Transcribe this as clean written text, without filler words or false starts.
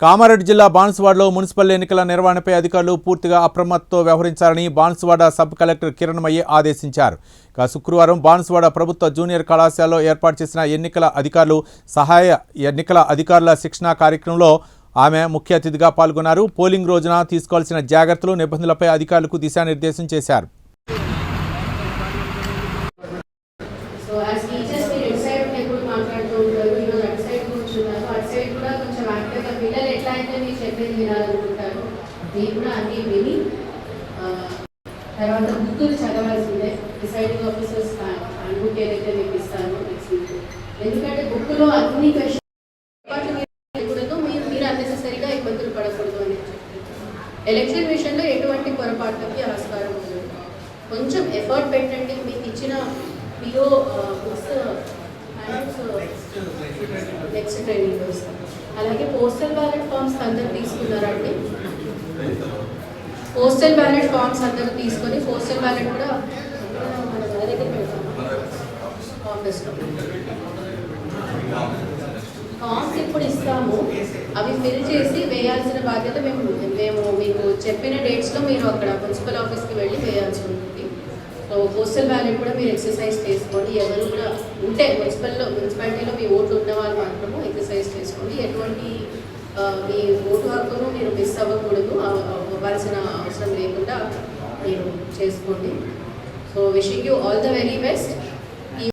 కామారెడ్డి జిల్లా బాన్సువాడలో మున్సిపల్ ఎన్నికల నిర్వహణపై అధికారులు పూర్తిగా అప్రమత్తతో వ్యవహరించాలని బాన్సువాడ సబ్ కలెక్టర్ కిరణ్మయ్య ఆదేశించారు. శుక్రవారం బాన్సువాడ ప్రభుత్వ జూనియర్ కళాశాలలో ఏర్పాటు చేసిన ఎన్నికల అధికారులు సహాయ ఎన్నికల అధికారుల శిక్షణా కార్యక్రమంలో ఆమె ముఖ్య అతిథిగా పాల్గొన్నారు. పోలింగ్ రోజున తీసుకోవాల్సిన జాగ్రత్తలు, నిబంధనలపై అధికారులకు దిశానిర్దేశం చేశారు. పిల్లలు ఎట్లా అయితే మీరు చెప్పేది వినాలనుకుంటారు, మీరు కూడా అన్నీ విని తర్వాత బుక్కులు చదవాల్సిందే. డిసైడింగ్ ఆఫీసర్స్ బుక్ ఏదైతే మీకు ఇస్తాను నెక్స్ట్ వీక్. ఎందుకంటే బుక్లో అన్ని క్వశ్చన్ మీరు అన్నెసెసరీగా ఇబ్బందులు పడకూడదు అని చెప్పి ఎలక్షన్ విషయంలో ఎటువంటి పొరపాట్లకి ఆస్కారం ఉండదు. కొంచెం ఎఫర్ట్ పెట్టండి. మీకు ఇచ్చిన మీరు బుక్స్ నెక్స్ట్ ట్రైనింగ్ వస్తాం. అలాగే పోస్టల్ బ్యాలెట్ ఫామ్స్ అందరూ తీసుకున్నారండి. పోస్టల్ బ్యాలెట్ ఫామ్స్ అందరూ తీసుకొని పోస్టల్ బ్యాలెట్ కూడా మన దగ్గర పెడతాము. ఫామ్స్ ఇప్పుడు ఇస్తాము, అవి ఫిల్ చేసి వేయాల్సిన బాధ్యత మేము మీకు చెప్పిన డేట్స్లో మీరు అక్కడ మున్సిపల్ ఆఫీస్కి వెళ్ళి వేయాల్సి ఉంటుంది. సో పోస్టల్ బ్యాలెట్ కూడా మీరు ఎక్సర్సైజ్ చేసుకోండి. ఎవరు కూడా ఉంటే మున్సిపాలిటీలో మీ ఓట్లు ఉన్న వాళ్ళు మాత్రము ఎక్సర్సైజ్ చేసుకోండి. ఎటువంటి మీ ఓటు హక్కును మీరు మిస్ అవ్వకూడదు, అవ్వాల్సిన అవసరం లేకుండా మీరు చేసుకోండి. So wishing you all the very best.